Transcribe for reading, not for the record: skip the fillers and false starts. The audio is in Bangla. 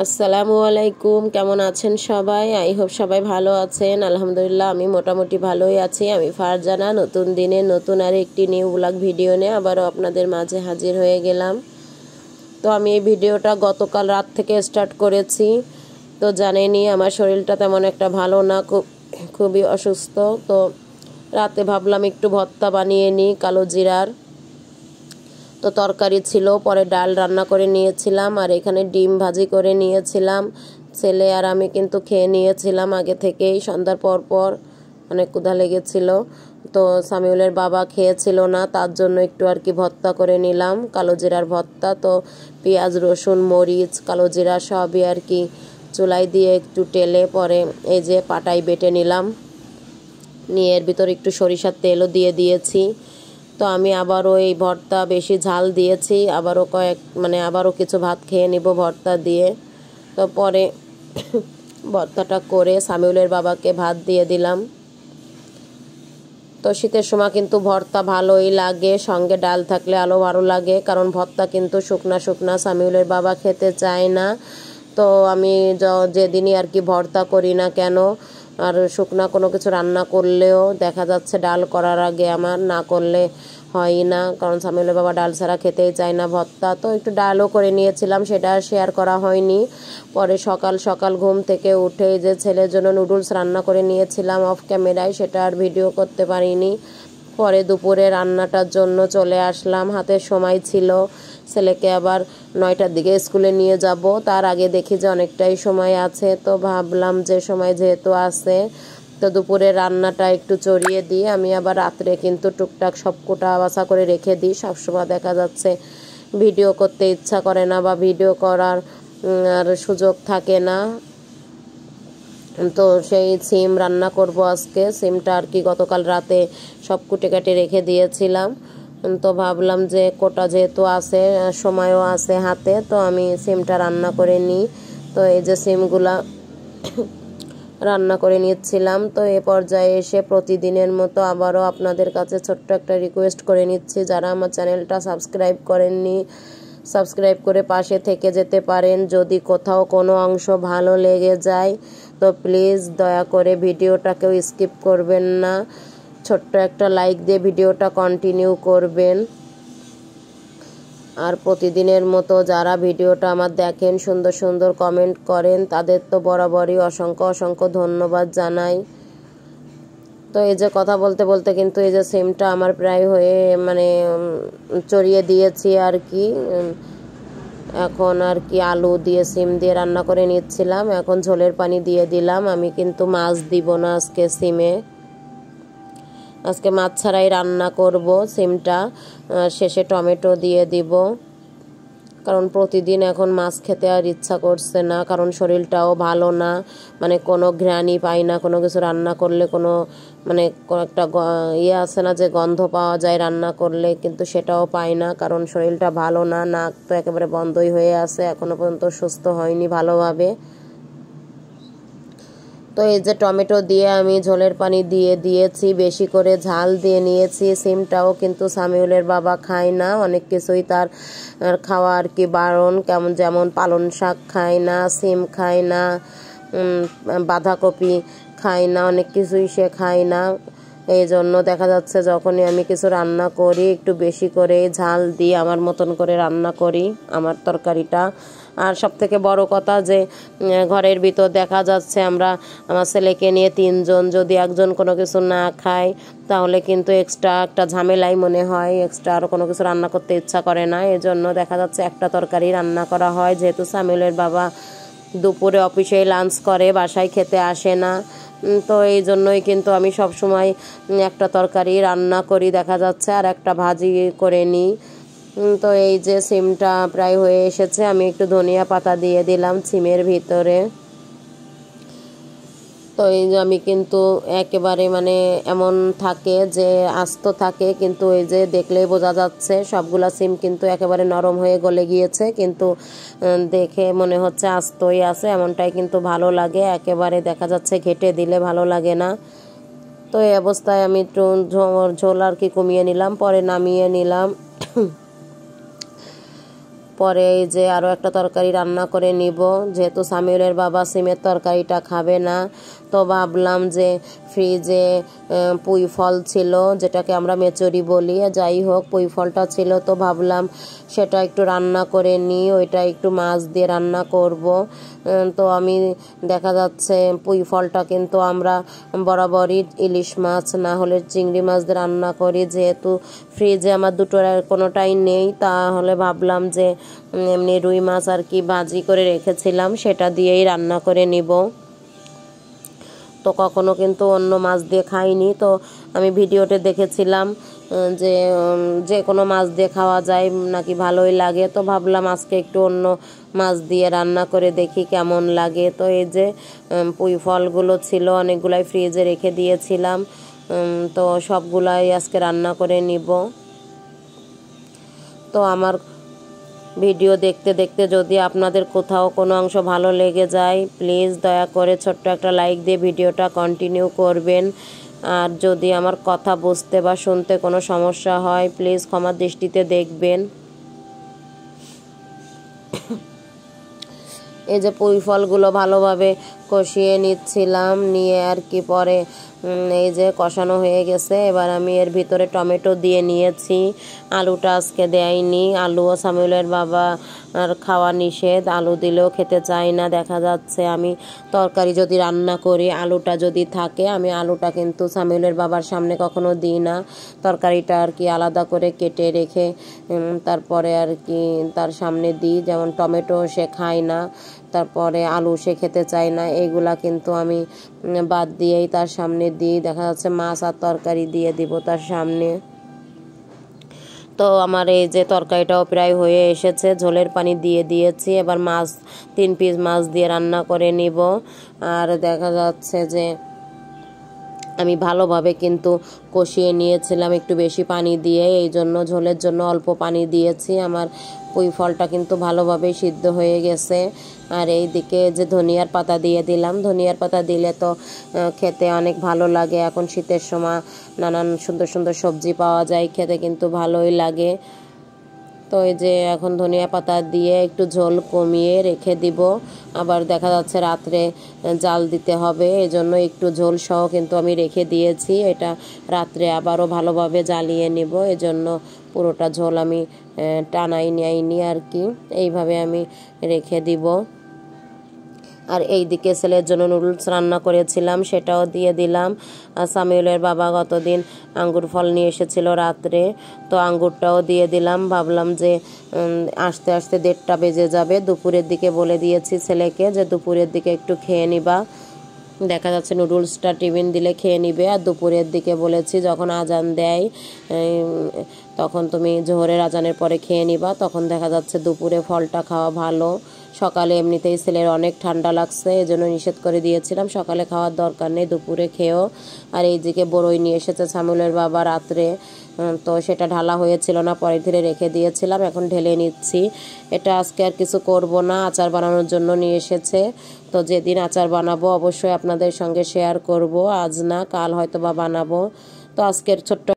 আসসালামু আলাইকুম, কেমন আছেন সবাই? আই হোপ সবাই ভালো আছেন। আলহামদুলিল্লাহ আমি মোটামুটি ভালোই আছি। আমি ফারজানা নতুন দিনে নতুন আর একটি নিউ ব্লগ ভিডিও নিয়ে আবারও আপনাদের মাঝে হাজির হয়ে গেলাম। তো আমি এই ভিডিওটা গতকাল রাত থেকে স্টার্ট করেছি। তো জানেনই আমার শরীরটা তেমন একটা ভালো না, খুবই অসুস্থ। তো রাতে ভাবলাম একটু ভর্তা বানিয়ে নিই কালো জিরার। তো তরকারি ছিল, পরে ডাল রান্না করে নিয়েছিলাম, আর এখানে ডিম ভাজি করে নিয়েছিলাম। ছেলে আর আমি কিন্তু খেয়ে নিয়েছিলাম আগে থেকেই, সন্ধ্যার পর অনেক ক্ষুধা লেগেছিল। তো সামিউলের বাবা খেয়েছিল না, তার জন্য একটু আর কি ভর্তা করে নিলাম, কালো জিরার ভর্তা। তো পেঁয়াজ রসুন মরিচ কালো জিরা সবই আর কি চুলায় দিয়ে একটু টেলে পরে এই যে পাটায় বেটে নিলাম, নিয়ে এর ভিতর একটু সরিষার তেলও দিয়ে দিয়েছি। তো আমি আবারও এই ভর্তা বেশি ঝাল দিয়েছি, আবারও কিছু ভাত খেয়ে নিব ভর্তা দিয়ে। তো পরে ভর্তাটা করে সামিউলের বাবাকে ভাত দিয়ে দিলাম। তো শীতের সময় কিন্তু ভর্তা ভালোই লাগে, সঙ্গে ডাল থাকলে আরও ভালো লাগে, কারণ ভর্তা কিন্তু শুকনা শুকনা সামিউলের বাবা খেতে চায় না। তো আমি যেদিনই আর কি ভর্তা করি না কেন, আর শুকনা কোনো কিছু রান্না করলেও দেখা যাচ্ছে ডাল করার আগে আমার না করলে হয় না, কারণ সামিউলের বাবা ডাল ছাড়া খেতেই চায় না ভর্তা। তো একটু ডালও করে নিয়েছিলাম, সেটা শেয়ার করা হয়নি। পরে সকাল সকাল ঘুম থেকে উঠে যে ছেলের জন্য নুডলস রান্না করে নিয়েছিলাম অফ ক্যামেরায়, সেটা আর ভিডিও করতে পারিনি। পরে দুপুরে রান্নাটার জন্য চলে আসলাম, হাতে সময় ছিল। ছেলেকে আবার 9টার দিকে স্কুলে নিয়ে যাব, তার আগে দেখি যে অনেকটাই সময় আছে। তো ভাবলাম যে সময় যেহেতু আছে, তো দুপুরে রান্নাটা একটু চড়িয়ে দিই। আমি আবার রাত্রে কিন্তু টুকটাক সব কোটা বাছা করে রেখে দিই। সবসময় দেখা যাচ্ছে ভিডিও করতে ইচ্ছা করে না বা ভিডিও করার আর সুযোগ থাকে না। তো সেই সিম রান্না করব আজকে। সিমটা আর কি গতকাল রাতে সব কুটে কাটে রেখে দিয়েছিলাম। তো ভাবলাম যে কোটা যেহেতু আছে, সময়ও আছে হাতে, তো আমি সিমটা রান্না করে নিই। তো এই যে সিমগুলা রান্না করে নিচ্ছিলাম। তো এ পর্যায়ে এসে প্রতিদিনের মতো আবারও আপনাদের কাছে ছোট্ট একটা রিকোয়েস্ট করে নিচ্ছি, যারা আমার চ্যানেলটা সাবস্ক্রাইব করেননি সাবস্ক্রাইব করে পাশে থেকে যেতে পারেন। যদি কোথাও কোনো অংশ ভালো লেগে যায় তো প্লিজ দয়া করে ভিডিওটাকেও স্কিপ করবেন না, ছোট্ট একটা লাইক দিয়ে ভিডিওটা কন্টিনিউ করবেন। আর প্রতিদিনের মতো যারা ভিডিওটা আমার দেখেন, সুন্দর সুন্দর কমেন্ট করেন, তাদের তো বরাবরই অসংখ্য অসংখ্য ধন্যবাদ জানাই। তো এই যে কথা বলতে বলতে কিন্তু এই যে সিমটা আমার প্রায় হয়ে চড়িয়ে দিয়েছি আর কি। এখন আর কি আলু দিয়ে সিম দিয়ে রান্না করে নিচ্ছিলাম। এখন ঝোলের পানি দিয়ে দিলাম। আমি কিন্তু মাছ দিব না আজকে সিমে, আজকে মাছ ছাড়াই রান্না করব সিমটা, শেষে টমেটো দিয়ে দিব। কারণ প্রতিদিন এখন মাছ খেতে আর ইচ্ছা করছে না, কারণ শরীরটাও ভালো না, কোনো ঘ্রাণই পাই না। কোনো কিছু রান্না করলে কোনো একটা আছে না যে গন্ধ পাওয়া যায় রান্না করলে, কিন্তু সেটাও পাই না, কারণ শরীরটা ভালো না। নাক তো একেবারে বন্ধই হয়ে আছে, এখনো পর্যন্ত সুস্থ হয়নি ভালোভাবে। তো এই যে টমেটো দিয়ে আমি ঝোলের পানি দিয়ে দিয়েছি, বেশি করে ঝাল দিয়ে নিয়েছি। সিমটাও কিন্তু সামিউলের বাবা খায় না, অনেক কিছুই তার খাওয়া আর কি বারণ, যেমন পালং শাক খায় না, সিম খায় না, বাঁধাকপি খায় না, অনেক কিছুই সে খায় না। এই জন্য দেখা যাচ্ছে যখনই আমি কিছু রান্না করি একটু বেশি করে ঝাল দিয়ে আমার মতন করে রান্না করি আমার তরকারিটা। আর সব থেকে বড় কথা যে ঘরের ভিতর দেখা যাচ্ছে আমার ছেলেকে নিয়ে 3 জন, যদি একজন কোনো কিছু না খায় তাহলে কিন্তু এক্সট্রা একটা ঝামেলাই মনে হয়, এক্সট্রা আরও কোনো কিছু রান্না করতে ইচ্ছা করে না। এজন্য দেখা যাচ্ছে একটা তরকারি রান্না করা হয়, যেহেতু সামিউলের বাবা দুপুরে অফিসে লাঞ্চ করে, বাসায় খেতে আসে না। তো এই জন্যই কিন্তু আমি সব সময় একটা তরকারি রান্না করি দেখা যাচ্ছে, আর একটা ভাজি করে নিই। তো এই যে সিমটা প্রায় হয়ে এসেছে, আমি একটু ধনিয়া পাতা দিয়ে দিলাম সিমের ভিতরে। তো এই যে আমি কিন্তু একেবারে এমন থাকে যে আস্ত থাকে, কিন্তু এই যে দেখলেই বোঝা যাচ্ছে সবগুলা সিম কিন্তু একেবারে নরম হয়ে গলে গিয়েছে, কিন্তু দেখে মনে হচ্ছে আস্তই আছে, এমনটাই কিন্তু ভালো লাগে। একেবারে দেখা যাচ্ছে ঘেটে দিলে ভালো লাগে না। তো এই অবস্থায় আমি একটু ঝোল আর কি কমিয়ে নিলাম, পরে নামিয়ে নিলাম। পরে এই যে আরও একটা তরকারি রান্না করে নিব, যেহেতু সামিউলের বাবা সিমের তরকারিটা খাবে না। তো ভাবলাম যে ফ্রিজে পুঁই ফল ছিল, যেটাকে আমরা মেচরি বলি, যাই হোক পুঁই ফলটা ছিল, তো ভাবলাম সেটা একটু রান্না করে নিই, ওইটা একটু মাছ দিয়ে রান্না করব। তো আমি দেখা যাচ্ছে পুঁই ফলটা কিন্তু আমরা বরাবরই ইলিশ মাছ না হলে চিংড়ি মাছ দিয়ে রান্না করি, যেহেতু ফ্রিজে আমার দুটোর কোনোটাই নেই, তাহলে ভাবলাম যে এমনি রুই মাছ আর কি ভাজি করে রেখেছিলাম সেটা দিয়েই রান্না করে নিব। তো কখনো কিন্তু অন্য মাছ দিয়ে খাইনি, তো আমি ভিডিওতে দেখেছিলাম যে যে কোনো মাছ দিয়ে খাওয়া যায় নাকি ভালোই লাগে, তো ভাবলাম আজকে একটু অন্য মাছ দিয়ে রান্না করে দেখি কেমন লাগে। তো এই যে পুঁই ফলগুলো ছিল অনেকগুলাই ফ্রিজে রেখে দিয়েছিলাম, তো সবগুলাই আজকে রান্না করে নিব। তো আমার ভিডিও দেখতে দেখতে যদি আপনাদের কোথাও কোনো অংশ ভালো লেগে যায়, প্লিজ দয়া করে ছোট্ট একটা লাইক দিয়ে ভিডিওটা কন্টিনিউ করবেন। আর যদি আমার কথা বুঝতে বা শুনতে কোনো সমস্যা হয়, প্লিজ ক্ষমার দৃষ্টিতে দেখবেন। এই যে পুঁই ফলগুলো ভালোভাবে কষিয়ে নিচ্ছিলাম, নিয়ে আর কি পরে এই যে কষানো হয়ে গেছে। এবার আমি এর ভিতরে টমেটো দিয়ে নিয়েছি, আলুটা আজকে দেয়নি, আলুও সামিউলের বাবা আর খাওয়া নিষেধ, আলু দিলেও খেতে চাই না। দেখা যাচ্ছে আমি তরকারি যদি রান্না করি, আলুটা যদি থাকে, আমি আলুটা কিন্তু সামিউলের বাবার সামনে কখনো দিই না, তরকারিটা আর কি আলাদা করে কেটে রেখে তারপরে আর কি তার সামনে দিই। যেমন টমেটো সে খায় না, তারপরে আলু সে খেতে চায় না, এইগুলা কিন্তু আমি বাদ দিয়েই তার সামনে দিই। দেখা যাচ্ছে মাছ আর তরকারি দিয়ে দিব তার সামনে। তো আমার এই যে তরকারিটাও প্রায় হয়ে এসেছে, ঝোলের পানি দিয়ে দিয়েছি, এবার মাছ 3 পিস মাছ দিয়ে রান্না করে নিব। আর দেখা যাচ্ছে যে আমি ভালোভাবে কিন্তু কষিয়ে নিয়েছিলাম একটু বেশি পানি দিয়ে, এই জন্য ঝোলের জন্য অল্প পানি দিয়েছি। আমার পুঁই ফলটা কিন্তু ভালোভাবে সিদ্ধ হয়ে গেছে। আর এই দিকে যে ধনিয়ার পাতা দিয়ে দিলাম, ধনিয়ার পাতা দিলে তো খেতে অনেক ভালো লাগে। এখন শীতের সময় নানান সুন্দর সুন্দর সবজি পাওয়া যায়, খেতে কিন্তু ভালোই লাগে। তো এই যে এখন ধনিয়া পাতা দিয়ে একটু ঝোল কমিয়ে রেখে দিব, আবার দেখা যাচ্ছে রাত্রে জাল দিতে হবে, এজন্য একটু ঝোল সহ কিন্তু আমি রেখে দিয়েছি। এটা রাত্রে আবারও ভালোভাবে জ্বালিয়ে নিব, এজন্য পুরোটা ঝোল আমি টানাই নেইনি আর কি, এইভাবে আমি রেখে দিব। আর এই দিকে ছেলের জন্য নুডলস রান্না করেছিলাম, সেটাও দিয়ে দিলাম। আর সামিউলের বাবা গতদিন আঙ্গুর ফল নিয়ে এসেছিল রাত্রে, তো আঙ্গুরটাও দিয়ে দিলাম। ভাবলাম যে আস্তে আস্তে 1:30 বেজে যাবে, দুপুরের দিকে বলে দিয়েছি ছেলেকে যে দুপুরের দিকে একটু খেয়ে নিবা। দেখা যাচ্ছে নুডলসটা টিফিন দিলে খেয়ে নিবে। আর দুপুরের দিকে বলেছি যখন আজান দেয় তখন তুমি জোহরের আজানের পরে খেয়ে নিবা, তখন দেখা যাচ্ছে দুপুরে ফলটা খাওয়া ভালো। সকালে এমনিতেই ছেলের অনেক ঠান্ডা লাগছে, এজন্য নিষেধ করে দিয়েছিলাম সকালে খাওয়ার দরকার নেই, দুপুরে খেয়েও। আর এই দিকে বড়ই নিয়ে এসেছে সামিউলের বাবা রাত্রে, তো সেটা ঢালা হয়েছিল না, পরে ধীরে রেখে দিয়েছিলাম, এখন ঢেলে নিচ্ছি। এটা আজকে আর কিছু করব না, আচার বানানোর জন্য নিয়ে এসেছে। তো যেদিন আচার বানাবো অবশ্যই আপনাদের সঙ্গে শেয়ার করব, আজ না কাল হয়তো বা বানাবো। তো আজকের ছোট্ট